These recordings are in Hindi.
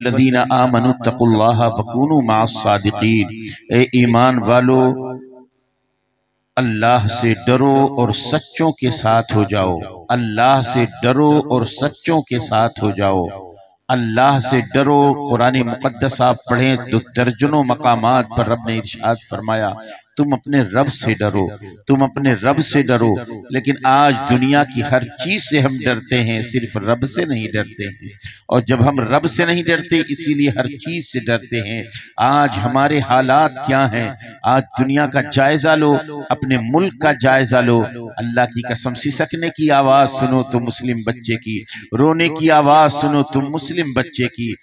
लदीना आमनु तकुल्लाह वकूनु मास सादिकीन। ए ईमान वालो, अल्लाह से डरो और सच्चों के साथ हो जाओ। अल्लाह से डरो और सच्चों के साथ हो जाओ। अल्लाह से डरो। कुरान मुक़द्दस आप पढ़ें तो दर्जनों मकामात पर रब ने इरशाद फरमाया, तुम अपने रब से डरो, तुम अपने रब से डरो। लेकिन आज दुनिया की हर चीज से हम डरते हैं, सिर्फ रब से नहीं डरते हैं। और जब हम रब से नहीं डरते, इसीलिए हर चीज से डरते हैं। आज हमारे हालात क्या हैं? आज दुनिया का जायजा लो, अपने मुल्क का जायजा लो। अल्लाह की कसम, सिसकने की आवाज सुनो तो मुस्लिम बच्चे की, रोने की आवाज सुनो तो मुस्लिम बच्चे की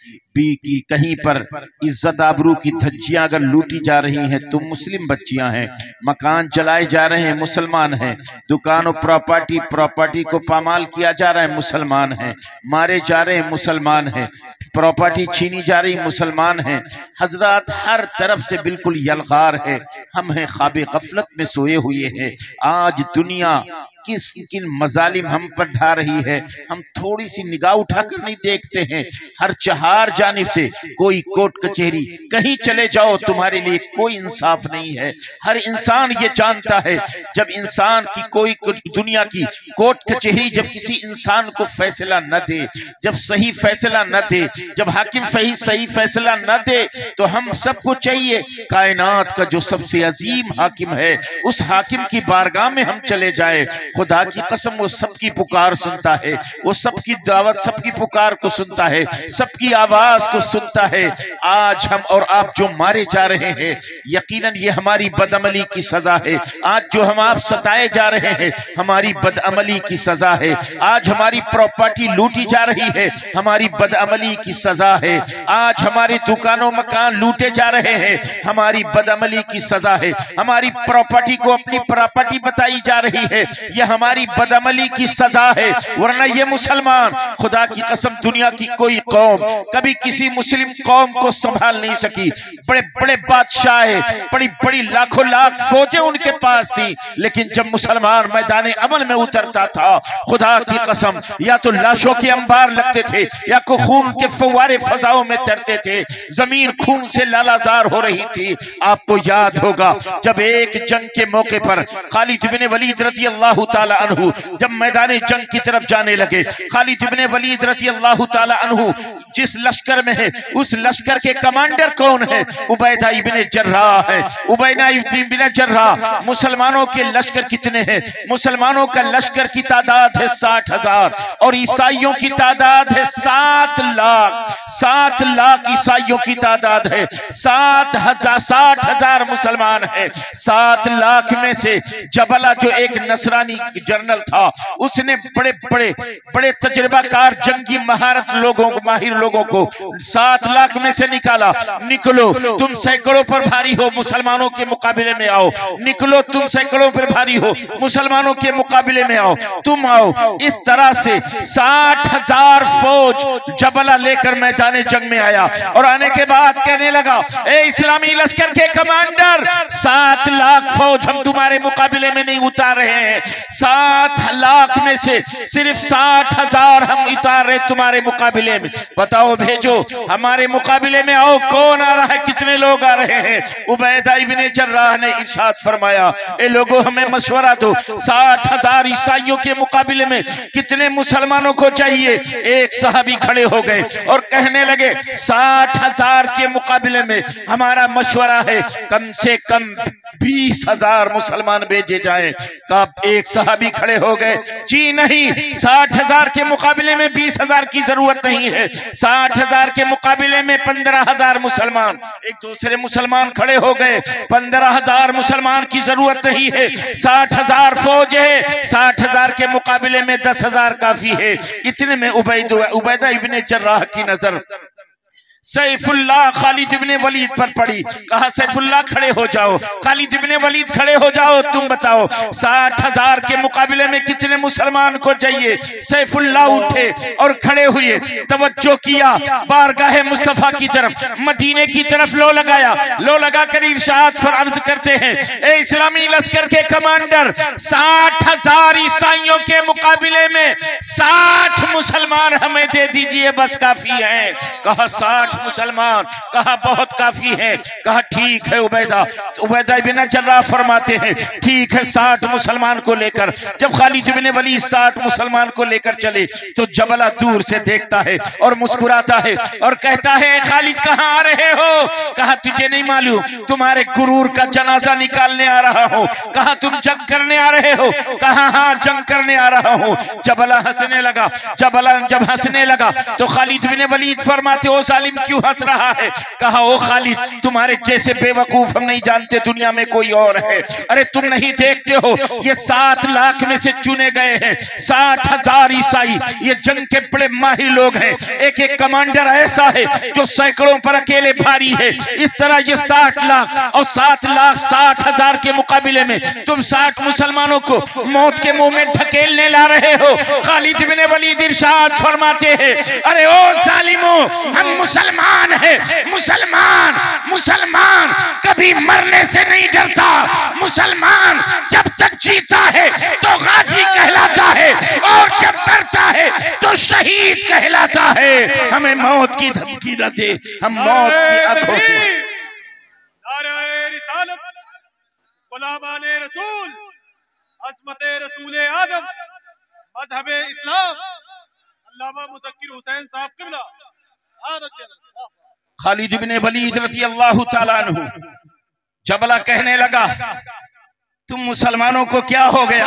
कहीं पर इज्जत आबरू की धज्जियां अगर लूटी जा रही हैं तो मुस्लिम बच्चियां हैं। मकान जलाए जा रहे हैं, मुसलमान हैं। दुकान और प्रॉपर्टी को पामाल किया जा रहा है, मुसलमान हैं। मारे जा रहे हैं, मुसलमान हैं। प्रॉपर्टी छीनी जा रही, मुसलमान हैं। हजरत हर तरफ से बिल्कुल यलगार है। हम हैं ख्वाबे गफलत में सोए हुए हैं। आज दुनिया किन मजालिम हम पर ढा रही है, हम थोड़ी सी निगाह उठाकर नहीं देखते हैं। हर चार जानिब से कोई कोर्ट कचहरी, कहीं चले जाओ तुम्हारे लिए कोई इंसाफ नहीं है। हर इंसान ये जानता है, जब इंसान की कोई दुनिया की कोर्ट कचहरी जब किसी इंसान को फैसला न दे, जब सही फैसला न दे, जब हाकिम सही फैसला न दे, तो हम सबको चाहिए कायनात का जो सबसे अजीम हाकिम है, उस हाकिम की बारगाह में हम चले जाए। खुदा की कसम, वो सबकी पुकार सुनता है, वो सबकी दावत, सबकी पुकार को सुनता है, सबकी आवाज को सुनता है। आज हम और आप जो मारे जा रहे हैं, यकीनन ये हमारी बदअमली की सजा है। आज जो हम आप सताए जा रहे हैं, हमारी बदअमली की सजा है। आज हमारी प्रॉपर्टी लूटी जा रही है, हमारी बदअमली की सजा है। आज हमारे दुकानों मकान लूटे जा रहे हैं, हमारी बदअमली की सजा है। हमारी प्रॉपर्टी को अपनी प्रॉपर्टी बताई जा रही है, यह हमारी बदअमली की सजा है। वरना ये मुसलमान, खुदा की कसम, दुनिया की कोई कौम कभी किसी मुस्लिम कौम को संभाल नहीं सकी। बड़े बड़े बादशाह, बड़ी बड़ी लाखों लाख फौजें उनके पास थी, लेकिन जब मुसलमान मैदान अमल में उतरता था, खुदा की कसम, या तो लाशों के अंबार लगते थे, या को खून के फव्वारे फजाओं में तैरते थे। जमीन खून से लालाजार हो रही थी। आपको याद होगा जब एक जंग के मौके पर खालिद इब्न वलीद रज़ी अल्लाह ताला अन्हु जब मैदान जंग की तरफ जाने लगे, खालिद इब्न वलीद रज़ी अल्लाह ताला अन्हु जिस लश्कर में है, उस लश्कर के कमांडर कौन है? उबैदा इब्न जर्राह है। उबैदा इब्न जर्राह। मुसलमानों के लश्कर कितने हैं? मुसलमानों का लश्कर की तादाद है 60,000 और ईसाइयों की तादाद है 7 लाख। 7 लाख ईसाइयों की तादाद है, 60,000 मुसलमान है। 7 लाख में से जबला जो एक नसरानी जनरल था, उसने बड़े बड़े बड़े तजुर्बाकार जंगी महारत लोगों को, माहिर लोगों को 7 लाख में से निकाला। निकलो तुम सैकड़ों पर भारी हो, मुसलमानों के मुकाबले में आओ। निकलो तुम सैकड़ों पर भारी हो, मुसलमानों के मुकाबले में आओ। तुम आओ। इस तरह से 60,000 फौज जबला लेकर मैदान जंग में आया और आने के बाद कहने लगा, ए इस्लामी लश्कर के कमांडर, 7 लाख फौज हम तुम्हारे मुकाबले में नहीं उतार रहे हैं। 7 लाख में से सिर्फ 60,000 हम उतार रहे तुम्हारे मुकाबले में। बताओ, भेजो, हमारे मुकाबले में आओ। कौन आ रहा है? कितने लोग आ रहे हैं? उबैदा इब्न जर्राह ने इरशाद फरमाया, ए लोगों, हमें मशवरा दो, 60,000 ईसाइयों के मुकाबले में कितने मुसलमानों को चाहिए? एक सहाबी खड़े हो गए और कहने लगे, 60,000 के मुकाबले में हमारा मशवरा है कम से कम 20,000 मुसलमान भेजे जाएं। कब एक सहाबी खड़े हो गए, जी नहीं, 60,000 के मुकाबले में 20,000 की जरूरत नहीं है। 60,000 के मुकाबले में 15,000 मुसलमान। एक दूसरे मुसलमान खड़े हो गए, 15,000 मुसलमान की जरूरत नहीं है, 60,000 फौज है, 60,000 के मुकाबले में 10,000 काफी है। इतने में उबैदा इब्न जर्राह की नजर सैफुल्लाह खालिद इब्ने वलीद पर पड़ी। कहा सैफुल्लाह खड़े हो जाओ, खालिद इब्ने वलीद खड़े हो जाओ, तुम बताओ 60,000 के मुकाबले में कितने मुसलमान को चाहिए। सैफुल्लाह उठे और खड़े हुए, तवज्जो किया बारगाह मुस्तफा की तरफ, मदीने की तरफ लो लगाया। लो लगा कर इरशाद फर्ज करते हैं, ए इस्लामी लश्कर के कमांडर, 60,000 ईसाइयों के मुकाबले में 60 मुसलमान हमें दे दीजिए, बस काफी है। कहा 60 मुसलमान, कहा बहुत काफी है। कहा ठीक है उबैदा इब्न जर्राह फरमाते हैं ठीक है 60 मुसलमान को लेकर। जब खालिद इब्न वलीद 60 मुसलमान को लेकर चले तो जबला दूर से देखता है और मुस्कुराता है और कहता है खालिद कहां आ रहे हो? कहा तुझे नहीं मालूम, तुम्हारे गुरूर का जनाजा निकालने आ रहा हूं। कहा तुम जंग करने आ रहे हो? कहा हां जंग करने आ रहा हूं। जबला हंसने लगा। जबला जब हंसने लगा तो खालिद इब्न वलीद फरमाते ओ सालिम क्यों हंस रहा है? कहा ओ खालिद तुम्हारे जैसे बेवकूफ हम नहीं जानते दुनिया में कोई और है। अरे तुम नहीं देखते हो ये 7 लाख में से चुने गए हैं 60,000 ईसाई, ये जंग के बड़े माहिर लोग हैं। एक एक कमांडर ऐसा है जो सैकड़ों पर अकेले भारी है। इस तरह ये 60 लाख और 7,60,000 के मुकाबले में तुम 60 मुसलमानों को मौत के मुंह में ढकेलने ला रहे हो। खालिद इब्न वलीद इरशाद फरमाते हैं अरे ओ जालिमों, हम मुसलमान है, मुसलमान कभी मरने से नहीं डरता। मुसलमान जब तक जीता है तो गाजी कहलाता है और जब डरता है तो शहीद कहलाता है। हमें मौत की धमकी न दे, हम मौत की आंखों से नारे रिसालत, गुलामाने रसूल, अज़मते रसूले आदम, मज़हबे इस्लाम, अल्लामा मुज़क्किर हुसैन साहब क़िबला। खालिद इब्न वलीद रज़ियल्लाहु ताला अन्हु जबला कहने लगा तुम मुसलमानों को क्या हो गया?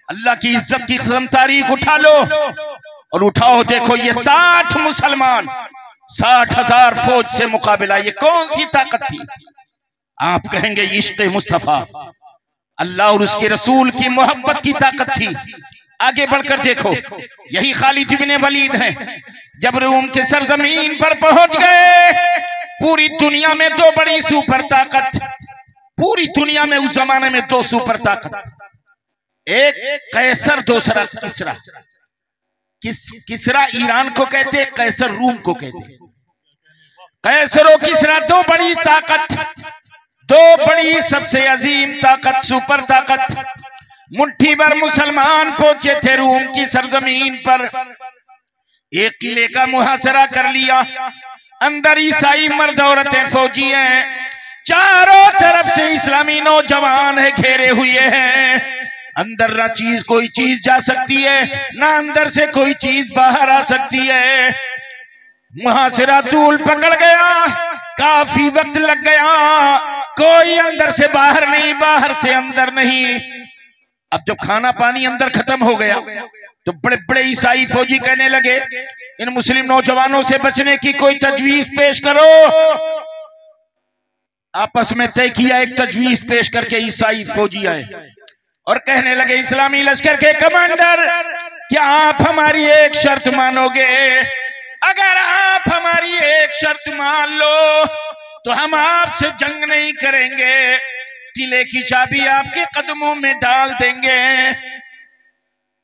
अल्लाह की इज्जत की कसम तारीख उठा लो और उठाओ, देखो ये 60 मुसलमान 60,000 फौज से मुकाबला, ये कौन सी ताकत थी? आप कहेंगे इश्क़ मुस्तफा, अल्लाह और उसके रसूल की मोहब्बत की ताकत थी। आगे बढ़कर देखो, यही खालिद इब्न वलीद हैं जब रूम के सरजमीन पर पहुंच गए। पूरी दुनिया में 2 बड़ी सुपर ताकत, पूरी दुनिया में उस जमाने में 2 सुपर ताकत, एक कैसर, दूसरा किसरा। किसरा ईरान को कहते, कैसर रूम को कहते। कैसर और किसरा 2 बड़ी ताकत, 2 बड़ी सबसे अजीम ताकत, सुपर ताकत। मुट्ठी भर मुसलमान पहुंचे थे रूम की सरजमीन पर। एक किले का मुहासरा कर लिया, अंदर ईसाई मर्द औरतें फौजी हैं, चारों तरफ से इस्लामी नौजवान है घेरे हुए हैं। अंदर ना कोई चीज जा सकती है, ना अंदर से कोई चीज बाहर आ सकती है। मुहासरा तूल पकड़ गया, काफी वक्त लग गया, कोई अंदर से बाहर नहीं, बाहर से अंदर नहीं। अब जब खाना पानी अंदर खत्म हो गया तो बड़े बड़े ईसाई फौजी कहने लगे इन मुस्लिम नौजवानों से बचने की कोई तजवीज पेश करो। आपस में तय किया, एक तजवीज पेश करके ईसाई फौजी आए और कहने लगे इस्लामी लश्कर के कमांडर, क्या आप हमारी एक शर्त मानोगे? अगर आप हमारी एक शर्त मान लो तो हम आपसे जंग नहीं करेंगे, किले की चाबी आपके कदमों में डाल देंगे।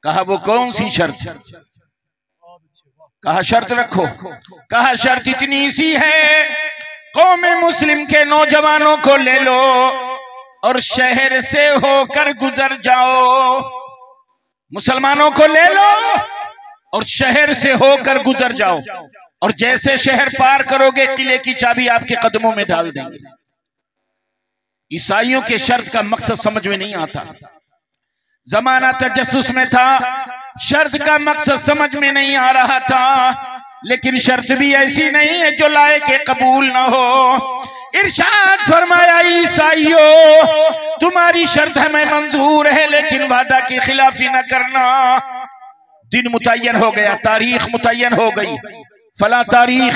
कहा वो कौन सी शर्त? कहा शर्त रखो। कहा शर्त इतनी सी है, कौम मुस्लिम के नौजवानों को ले लो और शहर से होकर गुजर जाओ। मुसलमानों को ले लो और शहर से होकर गुजर जाओ, और जैसे शहर पार करोगे किले की चाबी आपके कदमों में डाल देंगे। ईसाइयों के शर्त का मकसद समझ में नहीं आता। जमाना तजस्सुस में था, शर्त का मकसद समझ में नहीं आ रहा था। लेकिन शर्त भी ऐसी नहीं है जो लायक कबूल ना हो। इरशाद फरमाया ईसाइयों, तुम्हारी शर्त हमें मंजूर है लेकिन वादा की खिलाफी न करना। दिन मुतय्यन हो गया, तारीख मुतय्यन हो गई। फला तारीख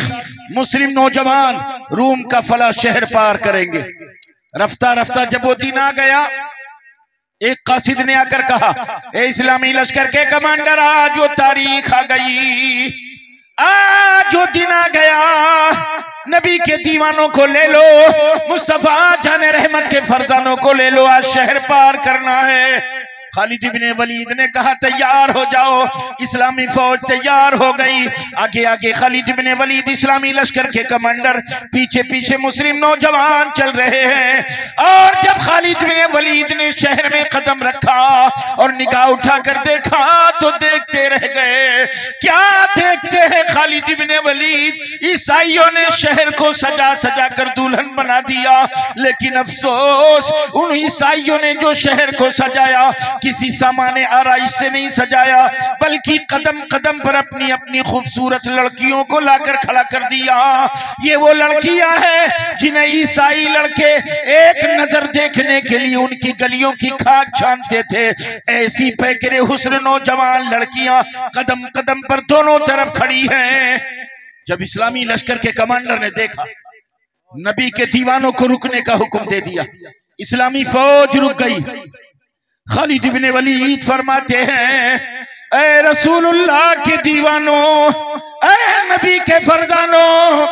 मुस्लिम नौजवान रूम का फला शहर पार करेंगे। रफ्ता रफ्ता जब वो दिन आ गया, एक कासिद ने आकर कहा, ए इस्लामी लश्कर के कमांडर, आज वो तारीख आ गई, आज वो दिन आ गया नबी के दीवानों को ले लो, मुस्तफा जाने रहमत के फरजानों को ले लो, आज शहर पार करना है। खालिद इब्ने वलीद ने कहा तैयार हो जाओ। इस्लामी फौज तैयार हो गई। आगे आगे खालिद इब्ने वलीद इस्लामी लश्कर के कमांडर, पीछे पीछे मुस्लिम नौजवान चल रहे हैं। और जब खालिद इब्ने वलीद ने शहर में कदम रखा और निगाह उठाकर देखा तो देखते रह गए। क्या देखते हैं खालिद इब्ने वलीद? ईसाइयों ने शहर को सजा सजा कर दुल्हन बना दिया, लेकिन अफसोस उन ईसाइयों ने जो शहर को सजाया किसी सामान्य आराइश से नहीं सजाया, बल्कि कदम कदम पर अपनी अपनी खूबसूरत लड़कियों को लाकर खड़ा कर दिया। ये वो लड़कियां हैं जिन्हें ईसाई लड़के एक नजर देखने के लिए उनकी गलियों की खाक छानते थे। ऐसी पैकरे हुस्न नौजवान लड़कियां कदम कदम पर दोनों तरफ खड़ी हैं। जब इस्लामी लश्कर के कमांडर ने देखा, नबी के दीवानों को रुकने का हुक्म दे दिया। इस्लामी फौज रुक गई। खालिद इब्ने वलीद फरमाते हैं, ऐ रसूलुल्लाह के दीवानों, ऐ नबी के फरजानों,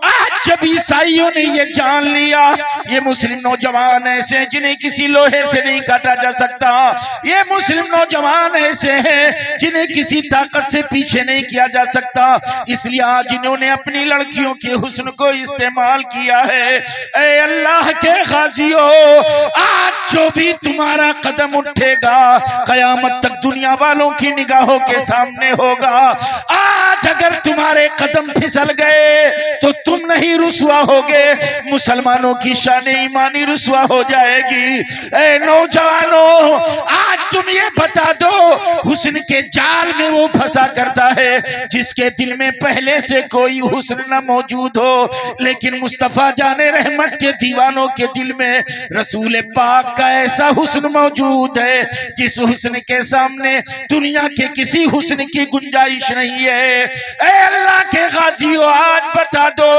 आज जब ईसाइयों ने ये जान लिया ये मुस्लिम नौजवान ऐसे हैं जिन्हें किसी लोहे से नहीं काटा जा सकता, ये मुस्लिम नौजवान ऐसे हैं जिन्हें किसी ताकत से पीछे नहीं किया जा सकता, इसलिए आज इन्होंने अपनी लड़कियों के हुस्न को इस्तेमाल किया है। ऐ अल्लाह के गाजियों, आज जो भी तुम्हारा कदम उठेगा कयामत तक दुनिया वालों की निगाहों के सामने होगा। आज अगर तुम्हारे कदम फिसल गए तो तुम नहीं रुसवा होगे, मुसलमानों की शान ईमानी रुसवा हो जाएगी। ए नौजवानों, आज तुम ये बता दो, हुस्न के जाल में वो फंसा करता है जिसके दिल में पहले से कोई हुस्न न मौजूद हो, लेकिन मुस्तफा जाने रहमत के दीवानों के दिल में रसूल पाक का ऐसा हुस्न मौजूद है जिस हुस्न के सामने दुनिया के किसी हुस्न की गुंजाइश नहीं है। ए अल्लाह के गाजियों, आज बता दो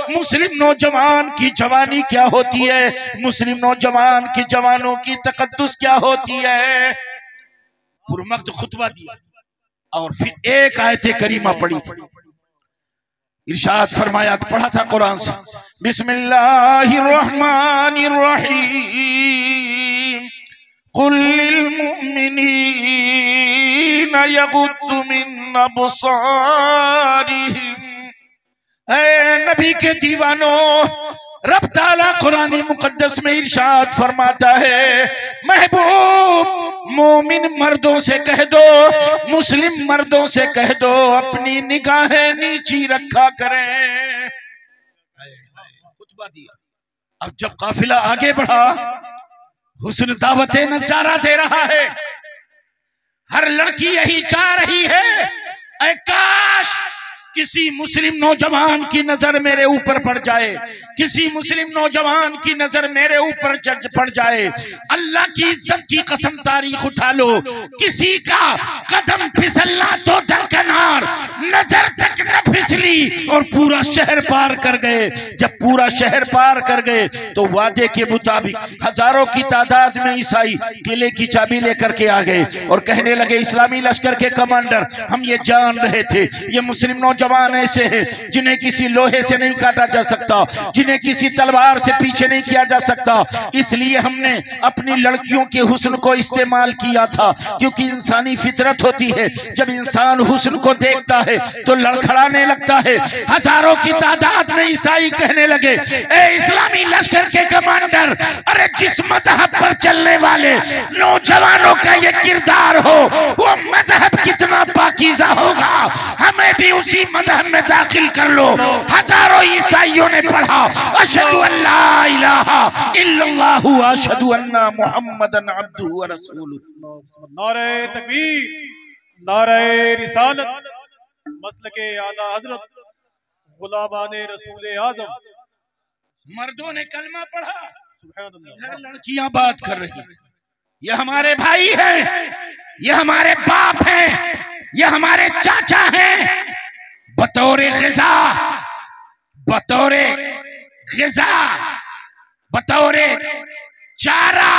मुस्लिम नौजवान की जवानी क्या होती है, मुस्लिम नौजवान की जवानों की तकद्दुस क्या होती है। पुरमख्त खुतबा दिया और फिर एक आयत करीमा पढ़ी। इरशाद फरमाया, पढ़ा था कुरान से, बिस्मिल्लाहिर्रहमानिर्रहीम, कुल लिल मुमिनीना यगुद्दु मिन अबसारिहिम। ऐ नबी के दीवानों, रब ताला कुरान मुकद्दस में इरशाद फरमाता है, महबूब मोमिन मर्दों से कह दो, मुस्लिम मर्दों से कह दो, अपनी निगाहें नीची रखा करें। खुतबा दिया। अब जब काफिला आगे बढ़ा, हुस्न दावत नजारा दे रहा है, हर लड़की यही चाह रही है, ऐ काश किसी मुस्लिम नौजवान की नजर मेरे ऊपर पड़ जाए, किसी मुस्लिम नौजवान की नजर मेरे ऊपर पड़ जाए। अल्लाह की इज्जत की कसम, तारीख उठा लो, किसी का कदम फिसलना तो दरकनार, नजर तक न फिसली और पूरा शहर पार कर गए। जब पूरा शहर पार कर गए तो वादे के मुताबिक हजारों की तादाद में ईसाई किले की चाबी लेकर के आ गए और कहने लगे, इस्लामी लश्कर के कमांडर, हम ये जान रहे थे ये मुस्लिम नौजवान ऐसे हैं जिन्हें किसी लोहे से नहीं काटा जा सकता, जिन्हें किसी तलवार से पीछे नहीं किया जा सकता, इसलिए हमने अपनी लड़कियों के हुस्न को इस्तेमाल किया था, क्योंकि इंसानी फितरत होती है, जब इंसान हुस्न को देखता है तो लड़खड़ाने लगता है। हजारों की तादाद में ईसाई कहने लगे, ए इस्लामी लश्कर के कमांडर, अरे जिस मजहब पर चलने वाले नौजवानों का ये किरदार हो, वो मजहब कितना पाकीज़ा होगा, हमें भी उसी मजहब में दाखिल कर लो। हजारों ईसाइयों ने पढ़ा, अशहदु अल्ला इलाहा इल्लल्लाहु व अशहदु अन्ना मुहम्मदन अब्दुहु व रसूलुहु। नारे तकबीर, नारे रिसालत, मसलके आला हजरत गुलामाने रसूल आजम। मर्दों ने कलमा पढ़ा, इधर लड़कियां बात कर रही हैं, ये हमारे भाई हैं, ये हमारे बाप हैं, ये हमारे चाचा हैं, बतौरे ग़िज़ा, बतौरे ग़िज़ा, बतौरे चारा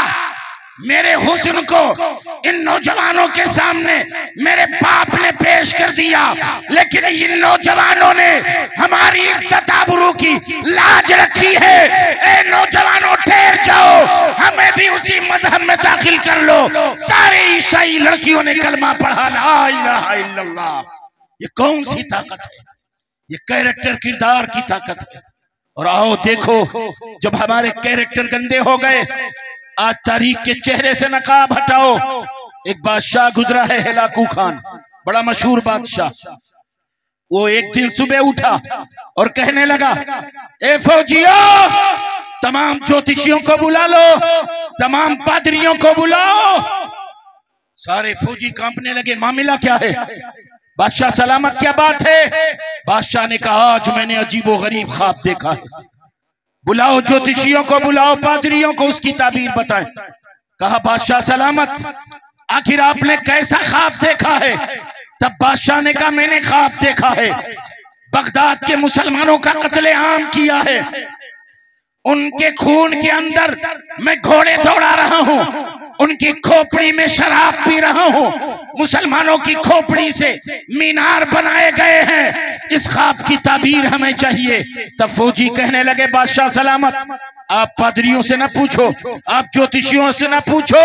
मेरे हुस्न को इन नौजवानों के सामने मेरे बाप ने पेश कर दिया, लेकिन इन नौजवानों ने हमारी इज्जत आबरू की लाज रखी है। ए नौजवानों ठहर जाओ, हमें भी उसी मजहब में दाखिल कर लो। सारे ईसाई लड़कियों ने कलमा पढ़ा, ला इलाहा इल्लल्लाह। ये कौन सी ताकत है? ये कैरेक्टर, किरदार की ताकत है। और आओ देखो, जब हमारे कैरेक्टर गंदे हो गए, आज तारीख के चेहरे से नकाब हटाओ। एक बादशाह गुजरा है, हिलाकू खान, बड़ा मशहूर बादशाह। वो एक दिन सुबह उठा और कहने लगा, ए फौजियों, तमाम ज्योतिषियों को बुला लो, तमाम पादरियों को बुलाओ। सारे फौजी कांपने लगे, मामला क्या है? बादशाह सलामत, क्या बात है? बादशाह ने कहा, आज मैंने अजीबो गरीब ख्वाब देखा है। बुलाओ ज्योतिषियों को, बुलाओ पादरियों को, उसकी ताबीर बताएं। कहा, बादशाह सलामत, आखिर आपने कैसा ख्वाब देखा है? तब बादशाह ने कहा, मैंने ख्वाब देखा है, बगदाद के मुसलमानों का कत्लेआम किया है। उनके खून के अंदर मैं घोड़े दौड़ा रहा हूं, उनकी खोपड़ी में शराब पी रहा हूं, मुसलमानों की खोपड़ी से मीनार बनाए गए हैं। इस ख्वाब की ताबीर हमें चाहिए। तब फौजी कहने लगे, बादशाह सलामत, आप पादरियों से न पूछो, आप ज्योतिषियों से न पूछो,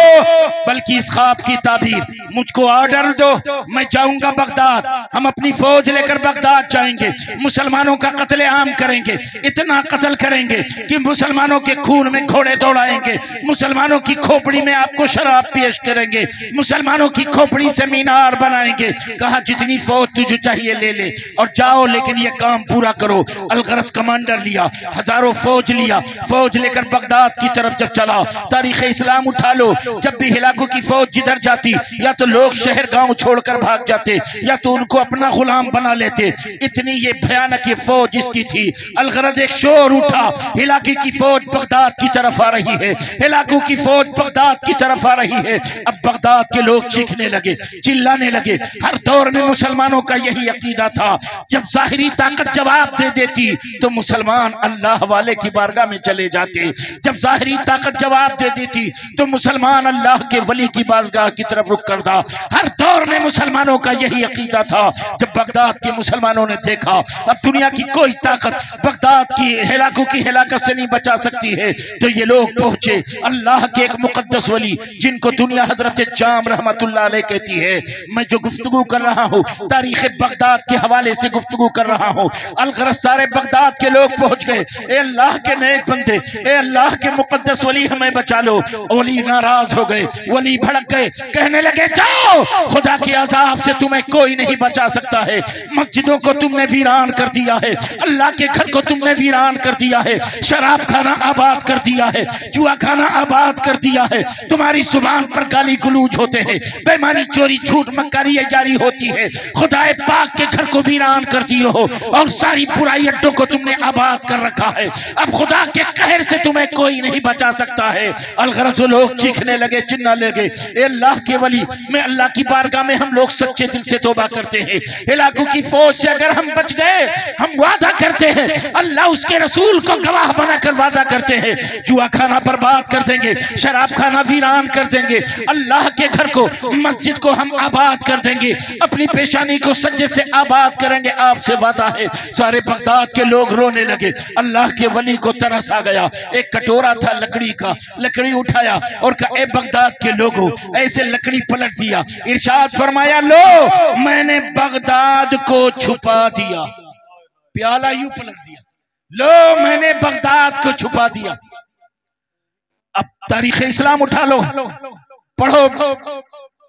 बल्कि इस ख्वाब की ताबीर मुझको ऑर्डर दो। मैं जाऊंगा बगदाद, हम अपनी फौज लेकर बगदाद जाएंगे, मुसलमानों का कत्लेआम करेंगे, इतना कत्ल करेंगे कि मुसलमानों के खून में घोड़े दौड़ाएंगे, मुसलमानों की खोपड़ी में आपको शराब पेश करेंगे, मुसलमानों की खोपड़ी से मीनार बनाएंगे। कहा, जितनी फौज तुझे चाहिए ले ले और जाओ, लेकिन ये काम पूरा करो। अलगरज कमांडर लिया, हजारों फौज लिया, फौज लेकर बगदाद की तरफ जब चला, तारीख इस्लाम उठा लो, जब भी हिलाकू की फौज जिधर जाती, या तो लोग शहर गांव छोड़कर भाग जाते, या तो उनको अपना गुलाम बना लेते। इतनी ये भयानक ये फौज इसकी थी। अलगरज एक शोर उठा, हिलाकी की फौज बगदाद की तरफ आ रही है, हिलाकू की फौज बगदाद की तरफ आ रही है। अब बगदाद के लोग चीखने लगे, चिल्लाने लगे। हर दौर में मुसलमानों का यही अकीदा था, जब जाहिरी ताकत जवाब दे देती तो मुसलमान अल्लाह वाले की बारगाह में चले जाते, जब जाहिरी ताकत जवाब दे देती तो मुसलमान अल्लाह के वली की बारगाह की तरफ रुख करता। हर दौर में मुसलमानों का यही अकीदा था। जब बगदाद के मुसलमानों ने देखा अब दुनिया की कोई ताकत बगदाद की हिलाकू की हिलाकत से नहीं बचा सकती है, तो ये लोग पहुंचे अल्लाह के एक मुकद्दस वली, जिनको दुनिया हजरत जाम रहमतुल्लाह अलैह कहती है। मैं जो गुफ्तगू कर रहा हूँ तारीख बगदाद के हवाले से गुफ्तगू कर रहा हूँ। अलगरज सारे बगदाद के लोग पहुंच गए। ए अल्लाह के नेक बंदे, ए अल्लाह के मुकद्दस वली, हमें बचा लो। वली नाराज हो गए, वली भड़क गए, कहने लगे, जाओ, खुदा के अजाब से तुम्हें कोई नहीं बचा सकता है। मस्जिदों को तुमने वीरान कर दिया है, अल्लाह के घर को तुमने वीरान कर दिया है, शराब खाना आबाद कर दिया है, जुआ खाना आबाद कर दिया है, तुम्हारी जुबान पर गाली गलूज होते हैं, बेईमानी चोरी झूठ मक्कारी जारी होती है। खुदाए पाक के घर को वीरान कर दिए हो और सारी बुराई अड्डों को तुमने आबाद कर रखा है। अब खुदा के कहर से तुम्हें कोई नहीं बचा सकता है। अलगरज लोग चीखने लगे, चिल्लाने लगे, ए अल्लाह के वली, मैं अल्लाह की बारगाह में हम लोग सच्चे दिल से तौबा करते हैं। हिलाकू की फौज से अगर हम बच गए, हम वादा करते हैं, अल्लाह उसके रसूल को गवाह बनाकर वादा करते हैं, जुआ खाना बर्बाद कर देंगे, शराब खाना वीरान कर देंगे, अल्लाह के घर को, मस्जिद को हम आबाद कर देंगे, अपनी पेशानी को सज्जे से आबाद करेंगे, आपसे वादा है। सारे बगदाद के लोग रोने लगे। अल्लाह के वली को तरस आ गया। एक कटोरा था लकड़ी का, लकड़ी उठाया और कहा, ए बगदाद के लोगों, ऐसे लकड़ी पलट दिया, इरशाद फरमाया, लो मैंने बगदाद को छुपा दिया। प्याला यूं पलट दिया, लो मैंने बगदाद को छुपा दिया। अब तारीख इस्लाम उठा लो, पढ़ो,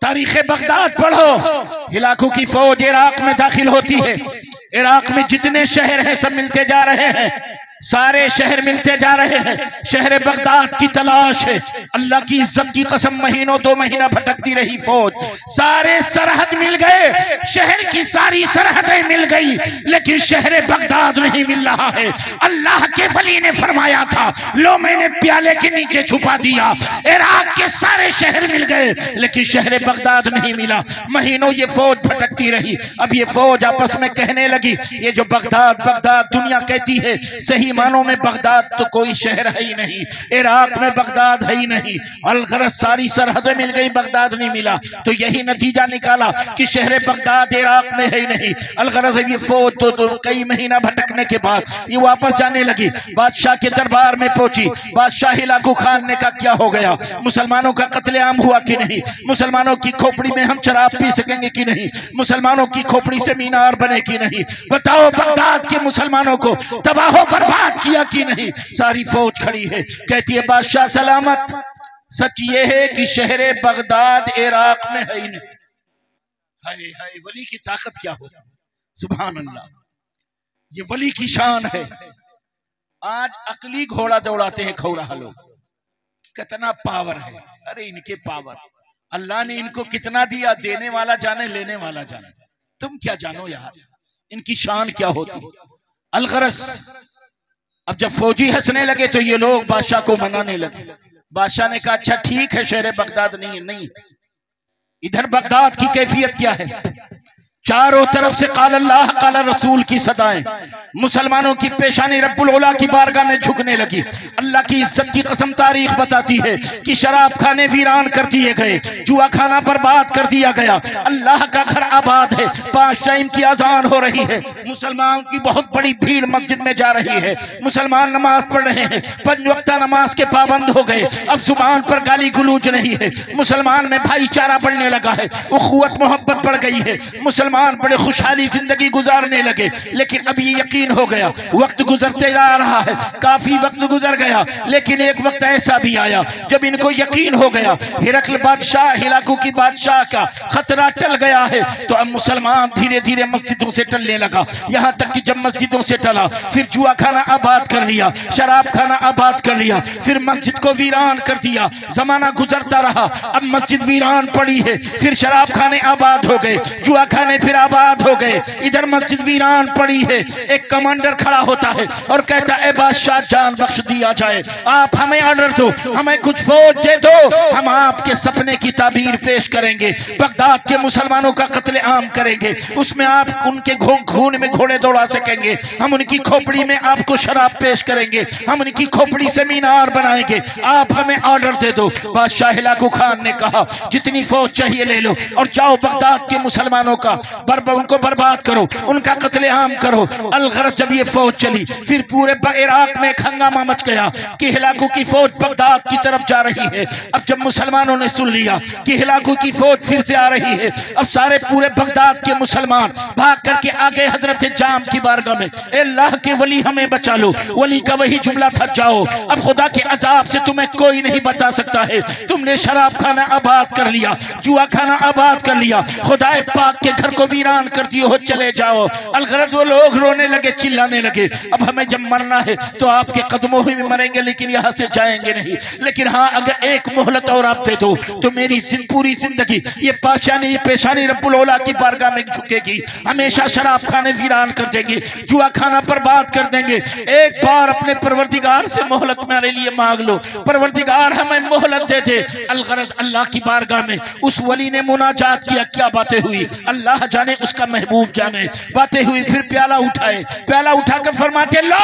तारीख बगदाद पढ़ो। हिलाकू की फौज इराक में दाखिल होती है। इराक में जितने शहर हैं सब मिलते जा रहे हैं, सारे शहर मिलते जा रहे हैं। शहर बगदाद की तलाश है। अल्लाह की इज्जत की कसम, महीनों 2 महीना भटकती रही फौज, सारे सरहद मिल गए, शहर की सारी सरहदें मिल गई, लेकिन शहर बगदाद नहीं मिल रहा है। अल्लाह के वली ने फरमाया था, लो मैंने प्याले के नीचे छुपा दिया। इराक के सारे शहर मिल गए, लेकिन शहर बगदाद नहीं मिला। महीनों ये फौज भटकती रही। अब ये फौज आपस में कहने लगी, ये जो बगदाद बगदाद दुनिया कहती है, सही सही मानों में बगदाद तो कोई शहर है ही नहीं, इराक में बगदाद है ही नहीं। अलगरज सारी सरहदें मिल गई, बगदाद नहीं मिला, तो यही नतीजा निकाला कि शहर बगदाद इराक में है ही नहीं। अलगरज ये फौज तो कई महीना भटकने के बाद ये वापस जाने लगी, बादशाह के दरबार में पहुंची। बादशाह हिलाकू खान ने कहा क्या हो गया, मुसलमानों का कत्लेआम हुआ कि नहीं, मुसलमानों की खोपड़ी में हम शराब पी सकेंगे कि नहीं, मुसलमानों की खोपड़ी से मीनार बने कि नहीं, बताओ बगदाद के मुसलमानों को तबाह बर्बाद किया कि नहीं। सारी फौज खड़ी है, कहती है बादशाह सलामत, सच ये है कि शहर बगदाद इराक में है ही नहीं। हाय हाय, वली की ताकत क्या होती है, सुभान अल्लाह, ये वली की शान है। आज अकली घोड़ा दौड़ाते हैं खौराहा लोग, कितना पावर है। अरे इनके पावर, अल्लाह ने इनको कितना दिया, देने वाला जाने लेने वाला जाने, तुम क्या जानो यार इनकी शान क्या होती। अलगरस अब जब फौजी हंसने लगे तो ये लोग बादशाह को मनाने लगे। बादशाह ने कहा अच्छा ठीक है, शहर बगदाद नहीं, इधर बगदाद की कैफियत क्या है। चारों तरफ से काल अल्लाह काल रसूल की सदाएं, मुसलमानों की पेशानी रब्बुल औला की बारगाह में झुकने लगी। अल्लाह की इज्जत की कसम तारीख बताती है कि शराब खाने वीरान कर दिए गए, जुआ खाना बर्बाद कर दिया गया, अल्लाह का घर आबाद है। 5 टाइम की अजान हो रही है, मुसलमान की बहुत बड़ी भीड़ मस्जिद में जा रही है, मुसलमान नमाज पढ़ रहे हैं, 5 वक्त नमाज के पाबंद हो गए। अब जुबान पर गाली गुलूज नहीं है, मुसलमान में भाईचारा बढ़ने लगा है, उखुवत मोहब्बत बढ़ गई है, मुसलमान बड़े खुशहाली जिंदगी गुजारने लगे। लेकिन अब ये यकीन हो गया, वक्त गुजरते जा रहा है, काफी वक्त गुजर गया, लेकिन एक वक्त ऐसा भी आया जब इनको यकीन हो गया हिरकल बादशाह हिलाकू की बादशाह का खतरा टल गया है। तो अब मुसलमान धीरे धीरे मस्जिदों से टलने लगा, यहाँ तक कि जब मस्जिदों से टला फिर जुआ खाना आबाद कर लिया, शराब खाना आबाद कर लिया, फिर मस्जिद को वीरान कर दिया। जमाना गुजरता रहा, अब मस्जिद वीरान पड़ी है, फिर शराब खाने आबाद हो गए, जुआ खाने फिर आबाद हो गए, इधर मस्जिद वीरान पड़ी है। एक कमांडर खड़ा होता है और कहता है बादशाह जान बख्श दिया जाए, आप हमें ऑर्डर दो, हमें कुछ फौज दे दो, हम आपके सपने की ताबीर पेश करेंगे, बगदाद के मुसलमानों का कत्लेआम करेंगे, उसमें आप उनके खून में घोड़े दौड़ा सकेंगे, हम उनकी खोपड़ी में आपको शराब पेश करेंगे, हम उनकी खोपड़ी से मीनार बनाएंगे, आप हमें ऑर्डर दे दो। बादशाह हिलाकू खान ने कहा जितनी फौज चाहिए ले लो और जाओ बगदाद के मुसलमानों का उनको बर्बाद करो, उनका कत्लेआम करो। अलगरज जब ये फौज चली फिर पूरे इराक में हंगामा मच गया कि हिलाकू की फौज बगदाद की तरफ जा रही है। अब जब मुसलमानों ने सुन लिया कि हिलाकू की फौज फिर से आ रही है, अब सारे पूरे बगदाद के मुसलमान भाग करके आ गए हजरत जाम की बारगाह में, अल्लाह के वली हमें बचा लो। वली का वही जुमला था, जाओ अब खुदा के अजाब से तुम्हें कोई नहीं बचा सकता है, तुमने शराब खाना आबाद कर लिया, जुआ खाना आबाद कर लिया, खुदा पाक के घर को वीरान कर दिए हो, चले जाओ। अलगरज वो लोग रोने लगे, चिल्लाने लगे, अब हमें जब मरना है तो आपके कदमों में मरेंगे, लेकिन यहाँ से जाएंगे नहीं। लेकिन हाँ अगर एक मोहलत और आप दे दो तो मेरी पूरी जिंदगी ये पेशानी रब्बुल औला की बारगाह में झुकेगी, हमेशा शराब खाने वीरान कर देंगे, जुआ खाना बर्बाद कर देंगे। एक बार अपने परवरदिगार से मोहलत मेरे लिए मांग लो, परवरदिगार हमें मोहलत दे दे। अलगरज अल्लाह की बारगाह में उस वली ने मुनाजात किया, क्या बातें हुई अल्लाह जाने, उसका महबूब जाने। बातें हुई, फिर प्याला उठाए, प्याला उठाकर फरमाते लो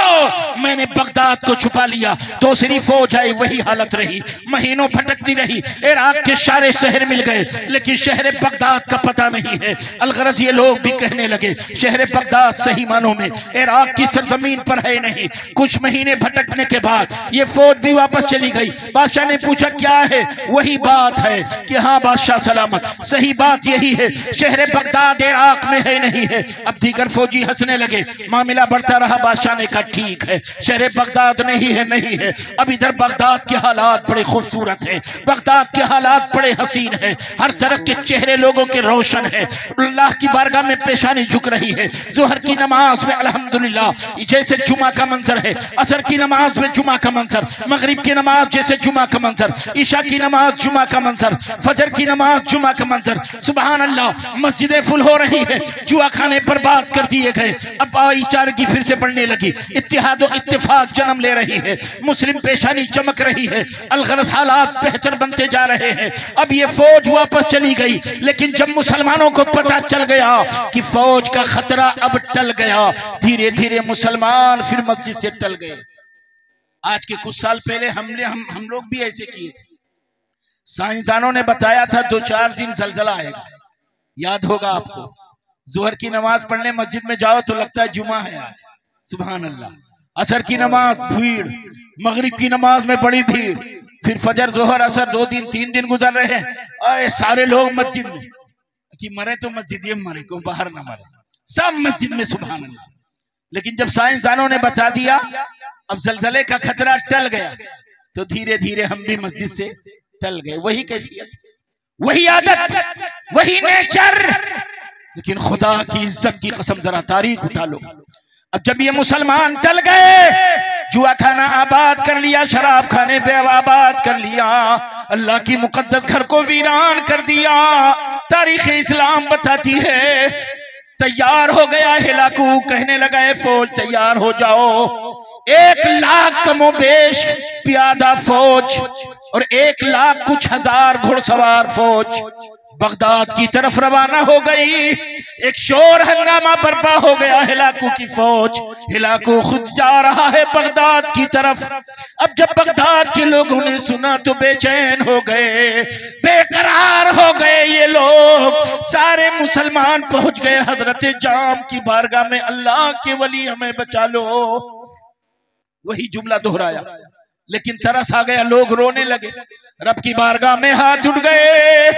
मैंने बगदाद को छुपा लिया। दूसरी फौज आई, वही हालत रही, महीनों भटकती रही, इराक के सारे शहर मिल गए लेकिन शहर बगदाद का पता नहीं है। अलगरज ये लोग भी कहने लगे शहर बगदाद सही मानों में इराक की सरजमीन पर है नहीं। कुछ महीने भटकने के बाद ये फौज भी वापस चली गई। बादशाह ने पूछा क्या है, वही बात है कि हाँ बादशाह सलामत, सही बात यही है, शहर बगदाद इराक में है नहीं है। अब दीगर फौजी हंसने लगे, मामला बढ़ता रहा। बादशाह ने कहा ठीक है शहर बगदाद नहीं है। अब इधर बगदाद के हालात बड़े खूबसूरत हैं, बगदाद के हालात बड़े हसीन हैं, हर तरफ के चेहरे लोगों के रोशन है, अल्लाह की बारगाह में पेशानी झुक रही है। जोहर की नमाज में अल्हम्दुलिल्लाह जैसे जुमा का मंजर है, असर की नमाज में जुमा का मंजर, मगरिब की नमाज जैसे जुमा का मंजर, ईशा की नमाज जुमा का मंजर, फजर की नमाज जुमा का मंजर। सुबहान अल्लाह, मस्जिदें फुल हो रही है, जुआ खाने पर बात कर दिए गए। अब भाईचारे की फिर से बढ़ने लगी, इत्तेहाद और इत्तेफाक जन्म ले रही है, मुस्लिम पेशानी चमक रही है, अलगरज हालात बेहतर बनते जा रहे हैं। अब ये फौज वापस चली गई, लेकिन जब मुसलमानों को पता चल गया कि फौज का खतरा अब टल गया, धीरे धीरे मुसलमान फिर मस्जिद से टल गए। आज के कुछ साल पहले हम लोग भी ऐसे किए थे। साइंसदानों ने बताया था 2-4 दिन जलजला आएगा, याद होगा आपको। जोहर की नमाज पढ़ने मस्जिद में जाओ तो लगता है जुमा है आज, सुभान अल्लाह। असर की नमाज भीड़, मगरिब की नमाज में बड़ी भीड़, फिर फजर जोहर असर 2 दिन 3 दिन गुजर रहे हैं, अरे सारे लोग मस्जिद में, कि मरे तो मस्जिद में मरे, को बाहर ना मरे, सब मस्जिद में, सुभान अल्लाह। लेकिन जब साइंसदानों ने बता दिया अब जलजले का खतरा टल गया, तो धीरे धीरे हम भी मस्जिद से टल गए। वही कैफियत, वही आदत, वही नेचर। लेकिन खुदा की इज्जत की कसम जरा तारीख उठा लो, अब जब ये मुसलमान टल गए, जुआ खाना आबाद कर लिया, शराब खाने पे आबाद कर लिया, अल्लाह की मुकद्दस घर को वीरान कर दिया, तारीख इस्लाम बताती है तैयार हो गया हिलाकू, कहने लगा है फौज तैयार हो जाओ। 1 लाख कमोबेश प्यादा फौज और 1 लाख कुछ हजार घुड़सवार फौज बगदाद की तरफ रवाना हो गई। एक शोर हंगामा बर्पा हो गया, हिलाकू की फौज, हिलाकू खुद जा रहा है बगदाद की तरफ। अब जब बगदाद के लोगों ने सुना तो बेचैन हो गए, बेकरार हो गए ये लोग। सारे मुसलमान पहुंच गए हजरत जाम की बारगाह में, अल्लाह के वली हमें बचा लो। वही जुमला दोहराया, लेकिन तरस आ गया, लोग रोने लगे, रब की बारगाह में हाथ उठ गए।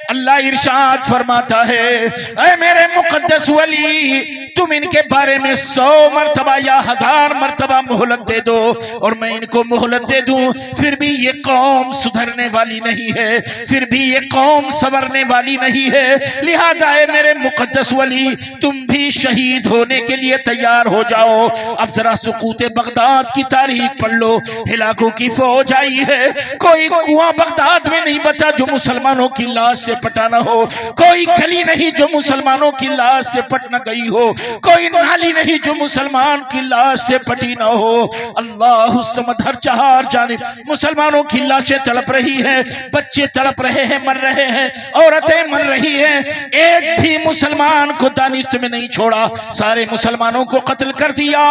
अल्लाह इरशाद फरमाता है, ऐ मेरे मुकद्दस वली, तुम इनके बारे में 100 मरतबा या 1000 मरतबा मोहलत दे दो और मैं इनको मोहलत दे दूं, फिर भी ये कौम सुधरने वाली नहीं है, फिर भी ये कौम संवरने वाली नहीं है। लिहाजा है मेरे मुकद्दस वली, तुम भी शहीद होने के लिए तैयार हो जाओ। अब जरा सुकूत बगदाद की तारीख पढ़ लो, हिलाकू की फौज आई है, कोई कुआं बगदाद में नहीं बचा जो मुसलमानों की लाश से पटा न हो, कोई गली नहीं जो मुसलमानों की लाश से पट न गई हो, कोई नाली नहीं जो मुसलमान की लाश से पटी न हो। अल्लाह समद, हर चार जानिब मुसलमानों की लाशें तड़प रही हैं, बच्चे तड़प रहे हैं, मर रहे हैं, औरतें मर रही हैं। एक भी मुसलमान को दानिश में नहीं छोड़ा, सारे मुसलमानों को कत्ल कर दिया।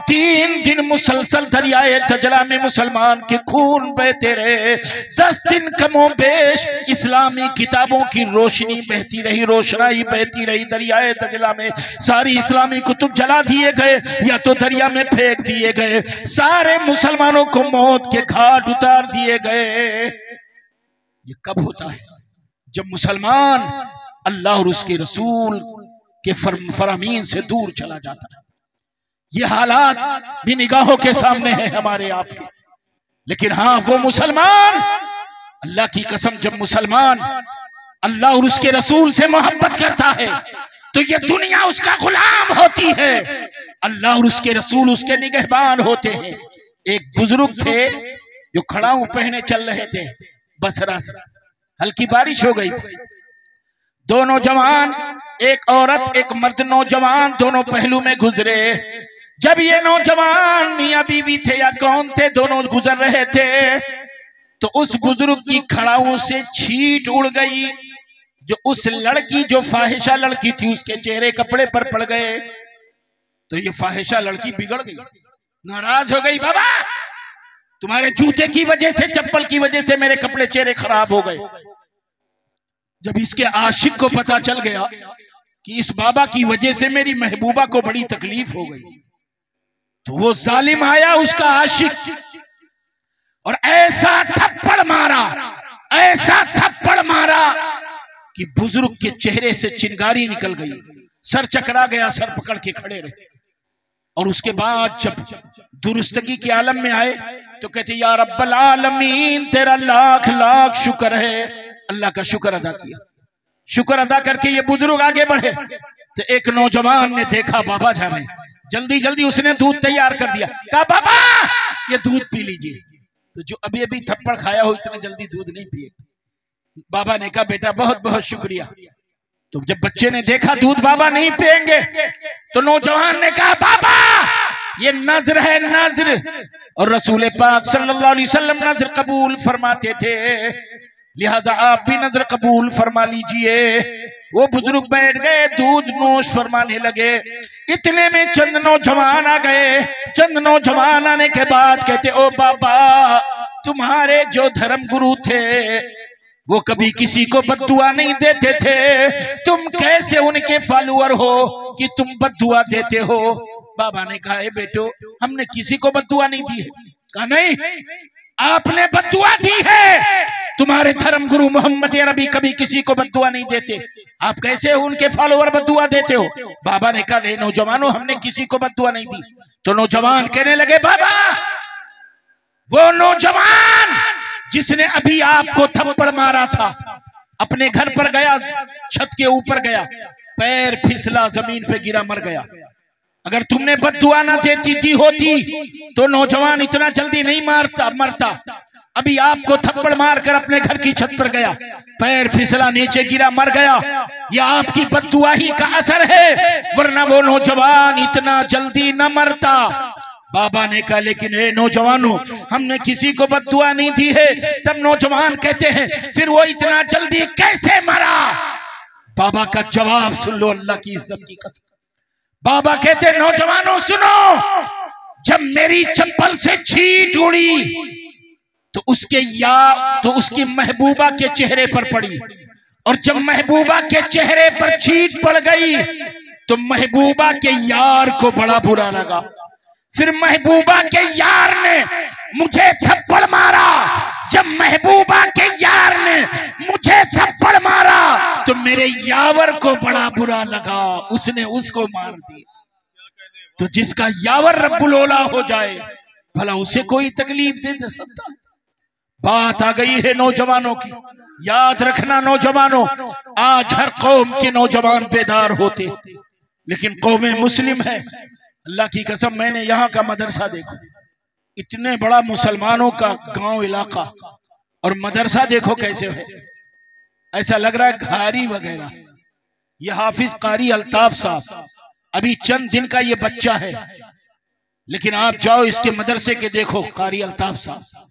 3 दिन मुसलसल दरियाए दजला में मुसलमान के खून बहते रहे। 10 दिन कमोबेश इस्लामी किताबों की रोशनी बहती रही, रोशनाई बहती रही दरियाए दजला में। सारी इस्लामी कुतुब जला दिए गए या तो दरिया में फेंक दिए गए, सारे मुसलमानों को मौत के घाट उतार दिए गए। ये कब होता है? जब मुसलमान अल्लाह और उसके रसूल के फरमीन से दूर चला जाता है। ये हालात भी निगाहों के सामने है हमारे आपके। लेकिन हाँ, वो मुसलमान, अल्लाह की कसम, जब मुसलमान अल्लाह और उसके रसूल से मोहब्बत करता है तो ये दुनिया उसका गुलाम होती है, अल्लाह और उसके रसूल उसके निगहबान होते हैं। एक बुजुर्ग थे जो खड़ाऊ पहने चल रहे थे बसरा से, हल्की बारिश हो गई थी। 2 नौजवान, एक औरत एक मर्द नौजवान, दोनों पहलू में गुजरे। जब ये नौजवान मियां बीवी थे या कौन थे, दोनों गुजर रहे थे, तो उस बुजुर्ग की खड़ाऊ से छींट उड़ गई। जो उस लड़की, जो फाहिशा लड़की थी, उसके चेहरे कपड़े पर पड़ गए। तो ये फाहिशा लड़की बिगड़ गई, नाराज हो गई, बाबा तुम्हारे जूते की वजह से, चप्पल की वजह से मेरे कपड़े चेहरे खराब हो गए। जब इसके आशिक को पता चल गया कि इस बाबा की वजह से मेरी महबूबा को बड़ी तकलीफ हो गई, तो वो जालिम आया, उसका आशिक, और ऐसा थप्पड़ मारा, ऐसा थप्पड़ मारा कि बुजुर्ग के चेहरे से चिंगारी निकल गई, सर चकरा गया, सर पकड़ के खड़े रहे। और उसके बाद जब दुरुस्तगी के आलम में आए तो कहते या रब्बल आलमीन, तेरा लाख लाख शुक्र है। अल्लाह का शुक्र अदा किया। शुक्र अदा करके ये बुजुर्ग आगे बढ़े तो एक नौजवान ने देखा बाबा जा रहे, जल्दी जल्दी उसने दूध तैयार कर दिया, कहा बाबा ये दूध पी लीजिए। तो जो अभी अभी थप्पड़ खाया हो इतना जल्दी दूध नहीं पिए। बाबा ने कहा बेटा बहुत बहुत शुक्रिया, तो जब बच्चे ने देखा दूध बाबा नहीं पिएंगे तो नौजवान ने कहा बाबा ये नज़र है, नज़र। और रसूल पाक सल्लल्लाहु अलैहि वसल्लम नज़र कबूल फरमाते थे, लिहाजा आप भी नज़र कबूल फरमा लीजिए। वो बुजुर्ग बैठ गए, दूध नोश फरमाने लगे। इतने में चंद नौजवान आ गए। चंद नौजवान आने के बाद कहते ओ बाबा, तुम्हारे जो धर्म गुरु थे वो कभी किसी को बद्दुआ नहीं देते थे, तुम कैसे उनके फॉलोअर हो कि तुम बद्दुआ देते हो? बाबा ने कहा ए बेटो, हमने किसी को बद्दुआ नहीं दी है। कहा नहीं, आपने बद्दुआ दी है। तुम्हारे धर्म गुरु मोहम्मद अरबी कभी किसी को बद्दुआ नहीं देते, आप कैसे उनके फॉलोअर बद्दुआ देते हो? बाबा ने कहा नौजवानों, हमने किसी को बद्दुआ नहीं दी। तो नौजवान कहने लगे बाबा, वो नौजवान जिसने अभी आपको थप्पड़ मारा था, अपने घर पर गया, छत के ऊपर गया, पैर फिसला, जमीन पे गिरा, मर गया। अगर तुमने बद्दुआ ना दी होती तो नौजवान इतना जल्दी नहीं मरता। अभी आपको थप्पड़ मारकर अपने घर की छत पर गया, पैर फिसला, नीचे गिरा, मर गया। यह आपकी बद्दुआ ही का असर है, वरना वो नौजवान इतना जल्दी न मरता। बाबा ने कहा लेकिन ए नौजवानों, हमने किसी को बद्दुआ नहीं दी है। तब नौजवान कहते हैं फिर वो इतना जल्दी कैसे मरा? बाबा का जवाब सुन लो, अल्लाह की इज्जत की कसम। बाबा कहते नौजवानों सुनो, जब मेरी चप्पल से छींट उड़ी तो उसकी महबूबा के चेहरे पर पड़ी, और जब महबूबा के चेहरे पर छींट पड़ गई तो महबूबा के यार को बड़ा बुरा लगा। फिर महबूबा के यार ने मुझे थप्पड़ मारा। जब महबूबा के यार ने मुझे थप्पड़ मारा तो मेरे यावर को बड़ा बुरा लगा, उसने उसको मार दिया। तो जिसका यावर रब्बुल औला हो जाए, भला उसे कोई तकलीफ दे सकता है? बात आ गई है नौजवानों की। याद रखना नौजवानों, आज हर कौम के नौजवान बेदार होते, लेकिन कौमें मुस्लिम है। अल्लाह की कसम, मैंने यहाँ का मदरसा देखो, इतने बड़ा मुसलमानों का गांव इलाका, और मदरसा देखो कैसे है। ऐसा लग रहा है घारी वगैरह। ये हाफिज कारी अल्ताफ साहब अभी चंद दिन का ये बच्चा है, लेकिन आप जाओ इसके मदरसे के देखो। कारी अल्ताफ साहब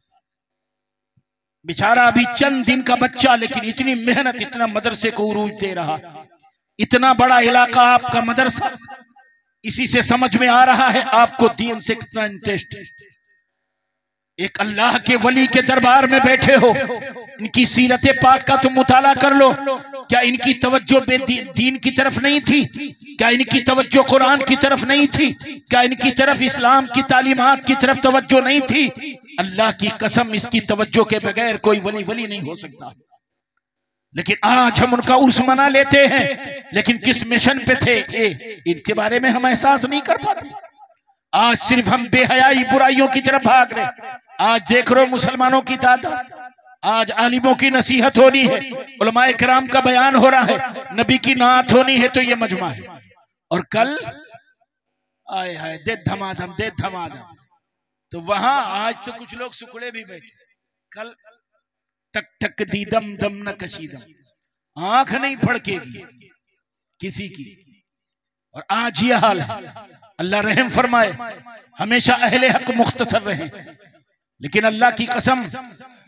बेचारा अभी चंद दिन का बच्चा, लेकिन इतनी मेहनत, इतना मदरसे को उरूज दे रहा। इतना बड़ा इलाका आपका मदरसा, इसी से समझ में आ रहा है आपको दीन से कितना इंटरेस्ट है। एक अल्लाह के वली के दरबार में बैठे हो, इनकी सीरत पाक का तुम मुताला कर लो। क्या इनकी तवज्जो दीन की तरफ नहीं थी? क्या इनकी तवज्जो कुरान की तरफ नहीं थी? क्या इनकी तरफ इस्लाम की तालीमात की तरफ तवज्जो नहीं थी? अल्लाह की कसम, इसकी तवज्जो के बगैर कोई वली नहीं हो सकता। लेकिन आज हम उनका उर्स मना लेते हैं, लेकिन किस मिशन पे थे इनके बारे में हम एहसास नहीं कर पाते। आज सिर्फ हम बेहयाई बुराइयों की तरफ भाग रहे। आज देख रहे हो मुसलमानों की तादाद, आज आलिमों की नसीहत होनी है, उलमाए किराम का बयान हो रहा है, नबी की नात होनी है, तो ये मजमा है। और कल आए हाय दे धमाधम, तो वहां आज तो कुछ लोग सुकड़े भी बैठे। कल टक टक दीदम दम न कशीदम, आंख नहीं फड़केगी किसी की। और आज ये हाल है। अल्लाह रहम फरमाए, हमेशा अहले हक मुख्तसर रहे, लेकिन अल्लाह की कसम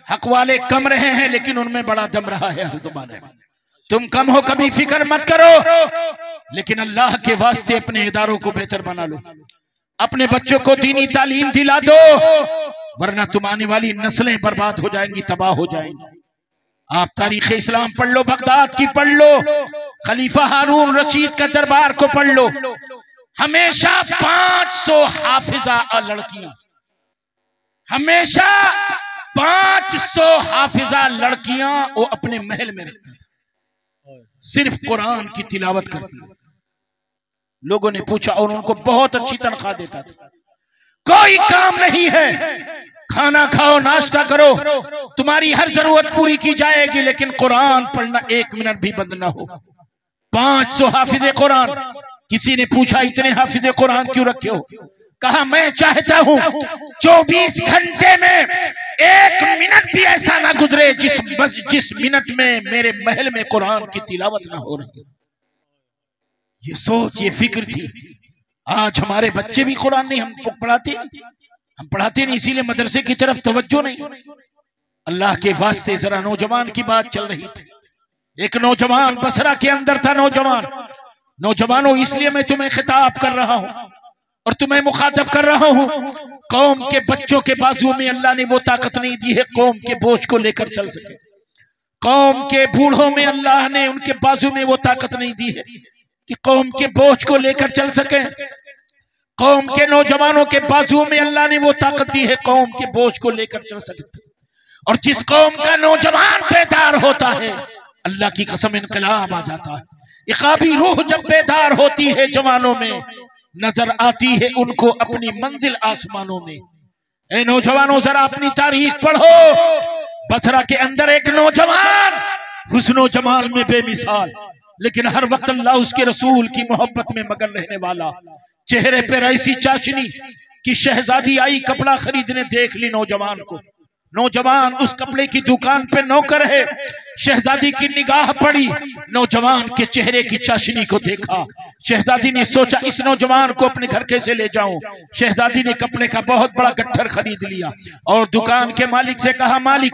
हक वाले कम रहे हैं, लेकिन उनमें बड़ा दम रहा है हर जमाने में। तुम कम हो कभी फिक्र मत करो, लेकिन अल्लाह के वास्ते अपने इदारों को बेहतर बना लो, अपने बच्चों को दीनी तालीम दिला दो, वरना तुम आने वाली नस्लें बर्बाद हो जाएंगी, तबाह हो जाएंगी। आप तारीख इस्लाम पढ़ लो, बगदाद की पढ़ लो, खलीफा हारून रशीद का दरबार को पढ़ लो। हमेशा 500 हाफिजा लड़कियां, हमेशा 500 हाफिजा लड़कियां वो अपने महल में रखती, सिर्फ कुरान की तिलावत करती। लोगों ने पूछा और उनको बहुत अच्छी तनख्वाह देता था। कोई काम नहीं है, खाना खाओ, नाश्ता करो, तुम्हारी हर जरूरत पूरी की जाएगी, लेकिन कुरान पढ़ना 1 मिनट भी बंद ना हो। 500 हाफिज कुरान। किसी ने पूछा इतने हाफिज कुरान क्यों रखे हो? कहा मैं चाहता हूं 24 घंटे में 1 मिनट भी ऐसा ना गुजरे जिस मिनट में मेरे महल में कुरान की तिलावत ना हो रही। ये सोच, ये फिक्र थी। आज हमारे बच्चे भी कुरान नहीं हम पढ़ाते नहीं, इसीलिए मदरसे की तरफ तवज्जो नहीं। अल्लाह के वास्ते जरा नौजवान की बात चल रही थी। एक नौजवान बसरा के अंदर था। नौजवानों, इसलिए मैं तुम्हें खिताब कर रहा हूं और तुम्हें मुखातब कर रहा हूं। कौम के बच्चों के बाजू में अल्लाह ने वो ताकत नहीं दी है कौम के बोझ को लेकर चल सके। कौम के बूढ़ों में अल्लाह ने उनके बाजू में वो ताकत नहीं दी है कि कौम के बोझ को लेकर चल सके। कौम के नौजवानों के बाजू में अल्लाह ने वो ताकत दी है कौम के बोझ को लेकर चल सके। और जिस कौम का नौजवान बेदार होता है, अल्लाह की कसम इनकलाब आ जाता है। इक़ाबी रूह जब बेदार होती है जवानों में, नजर आती है उनको अपनी मंजिल आसमानों में। ए नौजवानों, जरा अपनी तारीख पढ़ो। बसरा के अंदर एक नौजवान हुस्नो जमाल में बेमिसाल, लेकिन हर वक्त अल्लाह उसके रसूल की मोहब्बत में मगन रहने वाला। चेहरे पर ऐसी चाशनी कि शहजादी आई कपड़ा खरीदने, देख ली नौजवान को। नौजवान उस कपड़े की दुकान पे नौकर है। शहजादी की निगाह पड़ी, नौजवान के चेहरे की चाशनी को देखा। शहजादी ने सोचा इस नौजवान को अपने घर कैसे ले जाऊं। शहजादी ने कपड़े का बहुत बड़ा गट्ठर खरीद लिया और दुकान के मालिक से कहा, मालिक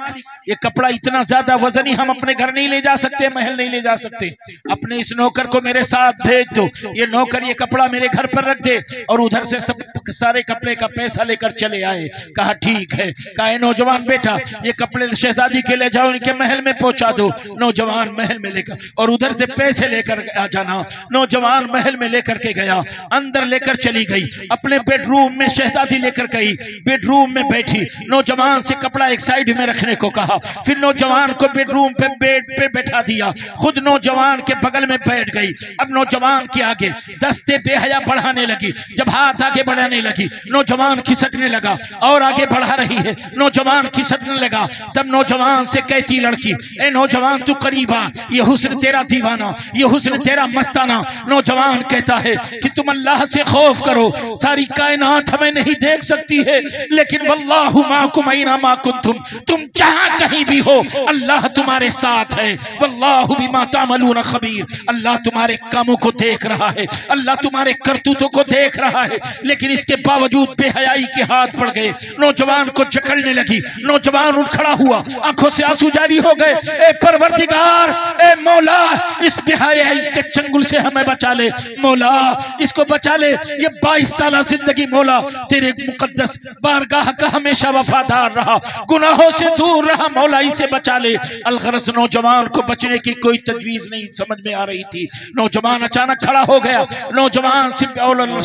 ये कपड़ा इतना ज्यादा वजनी हम अपने घर नहीं ले जा सकते, महल नहीं ले जा सकते, अपने इस नौकर को मेरे साथ भेज दो। ये नौकर ये कपड़ा मेरे घर पर रख दे और उधर से सब सारे कपड़े का पैसा लेकर चले आए। कहा ठीक है। कहा नौजवान बेटा ये कपड़े शहजादी के ले जाओ, इनके महल में पहुंचा दो। नौजवान महल में लेकर और उधर से पैसे लेकर आ जाना। नौजवान महल में लेकर के गया, अंदर लेकर चली गई। अपने बेडरूम में शहजादी लेकर गई, बेडरूम में बैठी। नौजवान से कपड़ा एक साइड में रखने को कहा, फिर नौजवान को बेडरूम पे बेड पे बैठा दिया, खुद नौजवान के बगल में बैठ गई। अब नौजवान के आगे दस्ते बेहया बढ़ाने लगी। जब हाथ आगे बढ़ाने लगी, नौजवान खिसकने लगा और आगे बढ़ा रही है। नौजवान खिसकने लगा, तब नौजवान से कहती लड़की, ए नौजवान तू करीब आ, ये हुस्न तेरा दीवाना, ये हुस्न तेरा मस्ताना। नौजवान कहता है कि तुम अल्लाह से खौफ करो, सारी कायनात हमें नहीं देख सकती है, लेकिन वल्लाहु माकुम ऐना मा कुंतुम, तुम जहां कहीं भी हो अल्लाह तुम्हारे साथ है। वल्लाहु बिमा तामलून खबीर, अल्लाह तुम्हारे कामों को देख रहा है, अल्लाह तुम्हारे करतूतों को देख रहा है। लेकिन इसके बावजूद बेहयाई के हाथ पड़ गए, नौजवान को जकड़ने लगी। नौजवान उठ खड़ा हुआ, आंखों से आंसू जारी हो गए। ए परवरदिगार, ए मौला, इस बेहयाई के चंगुल से हमें बचा ले मौला, इसको बचा ले। ये 22 साल जिंदगी मौला तेरे मुकद्दस बारगाह का हमेशा वफादार रहा, गुनाहों से दूर रहा मौला, इसे बचा ले। अलगरज नौजवान को बचने की कोई तजवीज नहीं समझ में आ रही थी। नौजवान अचानक खड़ा हो गया। नौजवान से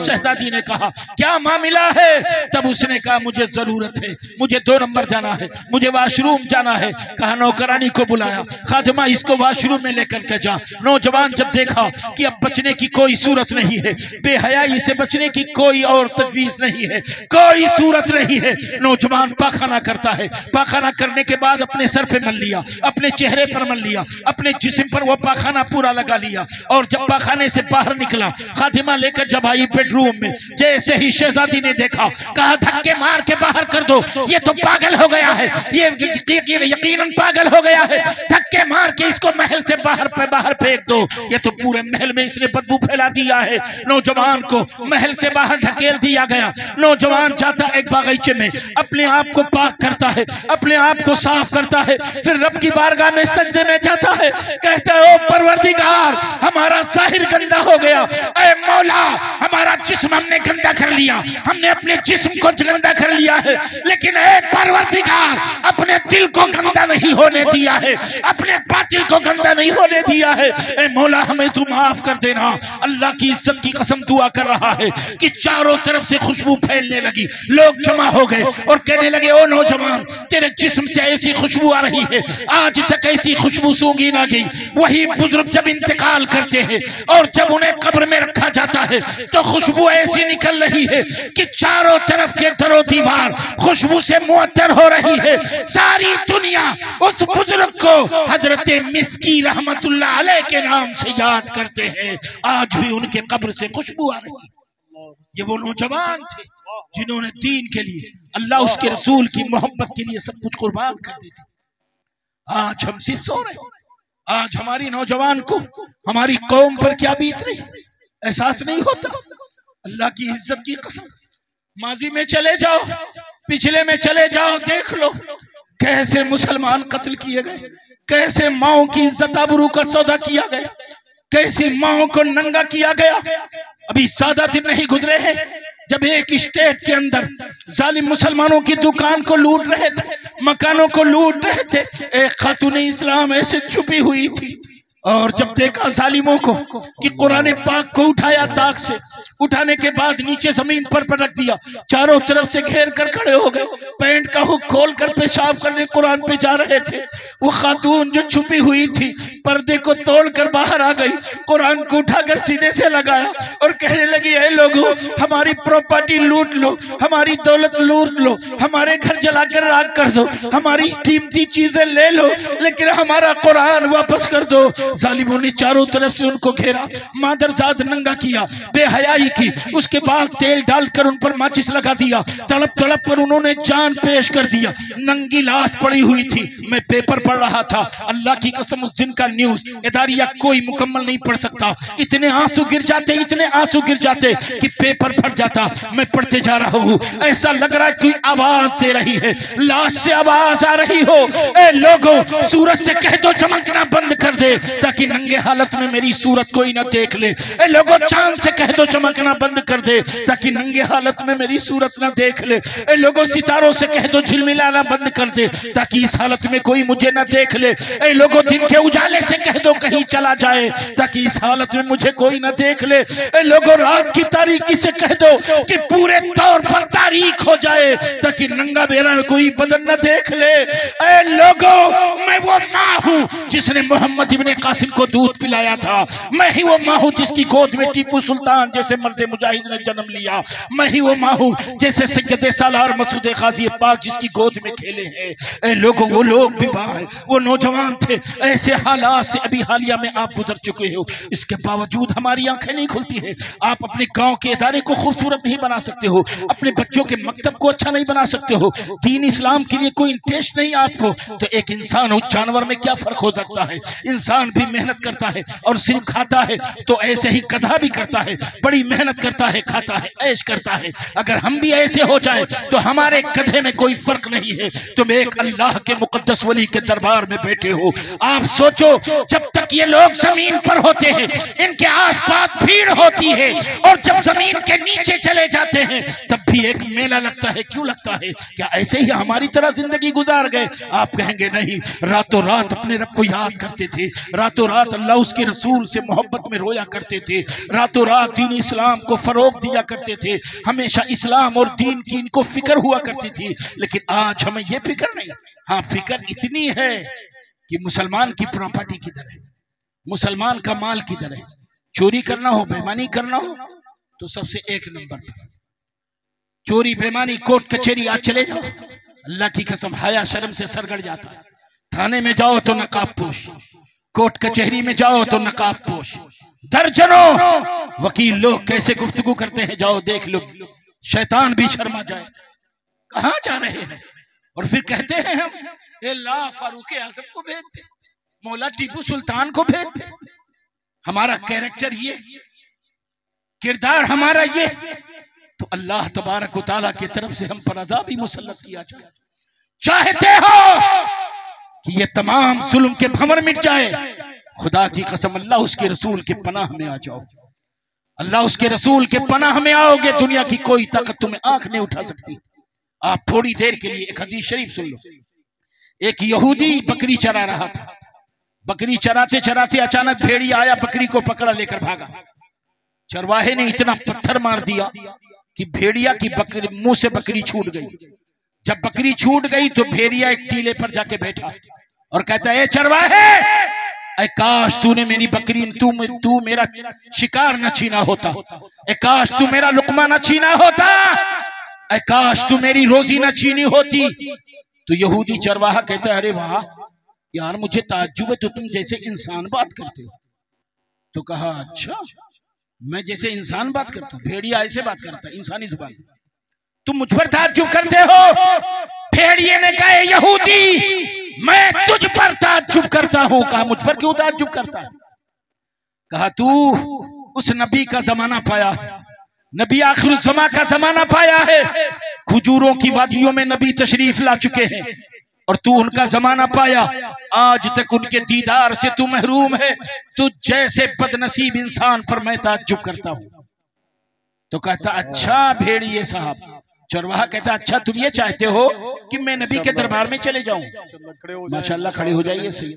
शहजादी ने कहा क्या मामला है? तब उसने कहा मुझे जरूरत है, मुझे 2 नंबर जाना है, मुझे वॉशरूम जाना है। कहा नौकरानी को बुलाया, खादिमा इसको वॉशरूम में लेकर के जा। नौजवान जब देखा कि अब बचने की कोई सूरत नहीं है, बेहयाई से बचने की कोई और तजवीज नहीं है, कोई सूरत नहीं है, नौजवान पाखाना करता है। पाखाना करने के बाद अपने सर पे मल लिया, अपने चेहरे पर मल लिया, अपने जिस्म पर वो पाखाना पूरा लगा लिया। और जब पाखाने से बाहर निकला, खादिमा लेकर जब आई बेडरूम में, जैसे ही शहजादी ने देखा, कहा धक्के मार के बाहर कर दो, ये तो पागल हो गया है, ये यकीनन पागल हो गया है, धक्के मार के इसको महल से बाहर फेंक दो, ये तो पूरे महल में इसने बदबू फैला दिया है। नौजवान को महल से बाहर ढकेल दिया गया। नौजवान जाता एक बागीचे में, अपने आप को पाक करता है, अपने आप को साफ करता है, फिर रब की बारगाह में सजदे में जाता है, कहता है ओ परवरदिगार, हमारा जाहिर गंदा हो गया, ऐ मौला हमारा जिस्म हमने गंदा कर लिया, हमने अपने जिस्म को गंदा कर लिया है, लेकिन ऐ परवरदिगार अपने दिल को गंदा नहीं होने दिया है, अपने बातिल को गंदा नहीं होने दिया है। ऐ मौला हमें तू माफ कर देना। अल्लाह की इज्जत की कसम दुआ कर रहा है कि चारों तरफ से खुशबू फैलने लगी। लोग जमा हो गए और कहने लगे ओ नौजवान, तेरे जिस्म से ऐसी खुशबू आ रही है, आज तक ऐसी खुशबू सूंघी ना गई। वही बुजुर्ग जब इंतकाल करते हैं और जब उन्हें कब्र में रखा जाता है तो खुशबू ऐसी निकल रही है कि चारों तरफ के दरो दीवार खुशबू से मुअत्तर हो रही है। सारी दुनिया उस बुजुर्ग को हजरत मिस्की रहमतुल्लाह अलैह के नाम से याद करते हैं। आज भी उनके कब्र से खुशबू आ रही है। ये वो नौजवान थे जिन्होंने दीन के लिए, अल्लाह उसके रसूल की मोहब्बत के लिए सब कुछ कुर्बान कर देते। आज हम सिर्फ सो रहे हैं। आज हमारी नौजवान को हमारी कौम पर क्या बीत रही, एहसास नहीं होता? अल्लाह की इज्जत की कसम, माजी में चले जाओ, पिछले में चले जाओ, देख लो कैसे मुसलमान कत्ल किए गए, कैसे माओ की इज्जत आबरू का सौदा किया गया, कैसी माओ को नंगा किया गया। अभी ज्यादा दिन नहीं गुजरे हैं जब एक स्टेट के अंदर जालिम मुसलमानों की दुकान को लूट रहे थे, मकानों को लूट रहे थे, एक खातून इस्लाम ऐसे छुपी हुई थी और जब देखा जालिमों को कि कुरान पाक को उठाया, ताक से उठाने के बाद नीचे जमीन पर रख दिया, चारों तरफ से घेर कर खड़े हो गए, पैंट का हुक खोल कर पेशाब करने कुरान पे जा रहे थे। वो खातून जो छुपी हुई थी पर्दे को तोड़कर बाहर आ गई, कुरान को उठाकर सीने से लगाया और कहने लगी, ऐ लोगों, हमारी प्रॉपर्टी लूट लो, हमारी दौलत लूट लो, हमारे घर जलाकर राख कर दो, हमारी कीमती चीजें ले लो, लेकिन हमारा कुरान वापस कर दो। जालिमों ने चारों तरफ से उनको घेरा, मादरजाद नंगा किया, बेहयाई की, उसके बाद तेल डालकर उन पर माचिस लगा दिया, तड़प तड़प कर उन्होंने जान पेश कर दिया। नंगी लाश पड़ी हुई थी। मैं पेपर पढ़ रहा था, अल्लाह की कसम उस दिन का न्यूज इदारिया कोई मुकम्मल नहीं पढ़ सकता, इतने आंसू गिर जाते, इतने आंसू गिर जाते कि पेपर फट जाता। मैं पढ़ते जा रहा हूँ, ऐसा लग रहा है कोई आवाज दे रही है, लाश से आवाज आ रही हो, ए लोगों सूरज से कह दो चमकना बंद कर दे ताकि नंगे हालत में मेरी सूरत कोई ना देख ले। ए लोगों चांद से कह दो चमकना बंद कर दे ताकि नंगे हालत में मेरी सूरत ना देख ले। ए लोगों सितारों से कह दो झिलमिलाना बंद कर दे ताकि इस हालत में कोई मुझे ना देख ले। ए लोगों दिन के उजाले से कह दो कहीं चला जाए ताकि इस हालत में मुझे कोई ना देख ले। ए लोगों रात की तारीकी से कह दो कि पूरे तौर पर तारीख हो जाए ताकि नंगा बेरा कोई बदन ना देख ले। ए लोगों मैं वो माँ हूँ जिसने मोहम्मद इब्ने कासिम को दूध पिलाया था, मैं ही वो माँ हूँ जिसकी गोद में टीपू सुल्तान जैसे मर्द मुजाहिद ने जन्म लिया, मैं ही वो माँ हूँ जैसे सैयद सालार मसूद गाजी पाक जिसकी गोद में खेले हैं। ए लोगों वो लोग भी वहाँ, वो नौजवान थे, ऐसे हालात से अभी हालिया में आप गुजर चुके हो, इसके बावजूद हमारी आंखें नहीं खुलती है। आप अपने गांव के इदारे को खूबसूरत नहीं बना सकते हो, अपने बच्चों के मकतब को अच्छा नहीं बना सकते हो, दीन इस्लाम के लिए कोई इंटरेस्ट नहीं आपको, तो एक इंसान और जानवर में क्या फर्क हो सकता है? इंसान भी मेहनत करता है और सिर्फ खाता है, तो ऐसे ही गधा भी करता है, बड़ी मेहनत करता है, खाता है, ऐश करता है। अगर हम भी ऐसे हो जाए तो हमारे गधे में कोई फर्क नहीं है। तुम एक अल्लाह के मुकद्दस वली के दरबार में बैठे हो, आप सोचो जब तक ये लोग जमीन पर होते हैं इनके आसपास भीड़ होती है और जब जमीन के नीचे चले जाते हैं तब भी एक मेला लगता है। क्यों लगता है? क्या ऐसे ही हमारी तरह जिंदगी गुजार गए? आप कहेंगे नहीं, रातों रात अपने रब को याद करते थे, रातों रात अल्लाह उसके रसूल से मोहब्बत में रोया करते थे, रातों रात दीन इस्लाम को फरोग दिया करते थे, हमेशा इस्लाम और दीन की इनको फिक्र हुआ करती थी। लेकिन आज हमें ये फिक्र नहीं। हाँ, फिक्र इतनी है कि मुसलमान की प्रॉपर्टी किधर है, मुसलमान का माल किधर है। चोरी करना हो, बेईमानी करना हो तो सबसे एक नंबर पर चोरी, बेईमानी, कोर्ट कचहरी आज चले जाओ, अल्लाह की कसम हया शर्म से सर गड़ जाता है। थाने में जाओ तो नकाब पोश, कोर्ट कचहरी में जाओ तो नकाब पोश, दर्जनों वकील लोग कैसे गुफ्तगू करते हैं, जाओ देख लो, शैतान भी शर्मा जाए। कहां जा रहे हैं? और फिर कहते हैं हम ला फारूक आजम को भेज दे, मौला टीपू सुल्तान को भेज दे। हमारा कैरेक्टर ये, किरदार हमारा ये, तो अल्लाह तबारक व तआला की तरफ से हम पर अज़ाब ही मुसल्लत किया जाए। चाहते हो कि ये तमाम जुल्म के भंवर मिट जाए, खुदा की कसम अल्लाह उसके रसूल के पनाह में आ जाओ, अल्लाह उसके रसूल के पनाह में आओगे, दुनिया की कोई ताकत तुम्हें आंख नहीं उठा सकती। आप थोड़ी देर के लिए एक हदीस शरीफ सुन लो। एक यहूदी बकरी चरा रहा था, बकरी चराते चराते अचानक भेड़िया आया, बकरी को पकड़ा लेकर भागा। चरवाहे ने इतना पत्थर मार दिया कि भेड़िया की बकरी मुंह से बकरी छूट गई। जब बकरी छूट गई तो भेड़िया एक टीले पर जाके बैठा और कहता है, चरवाहे, ऐ काश तूने मेरी बकरी, तू मेरा शिकार न छीना होता, ऐ काश तू मेरा लुकमा न छीना होता, ऐ काश तू मेरी रोजी न छीनी होती। तो यहूदी चरवाहा कहता है, अरे वाह यार, मुझे ताज्जुब है, तो तुम जैसे इंसान बात करते हो। तो कहा, अच्छा मैं जैसे इंसान बात करता हूँ? भेड़िया ऐसे बात करता है, इंसानी जुबान, तुम मुझ पर ताज्जुब करते हो? भेड़िए ने कहा, यहूदी मैं तुझ पर ताज्जुब करता हूँ। कहा, मुझ पर क्यों ताज्जुब करता है? कहा, तू उस नबी का जमाना पाया है, नबी आखिर ज़मा का जमाना पाया है। खजूरों की वादियों में नबी तशरीफ ला चुके हैं और तू उनका जमाना पाया। आज तक उनके दीदार से तू महरूम है। तू जैसे बदनसीब इंसान पर मैं ताज्जुब करता हूं। तो कहता अच्छा भेड़िए साहब, चरवाहा कहता अच्छा तुम ये चाहते हो कि मैं नबी के दरबार में चले जाऊं? माशाल्लाह, खड़े हो जाइए सही।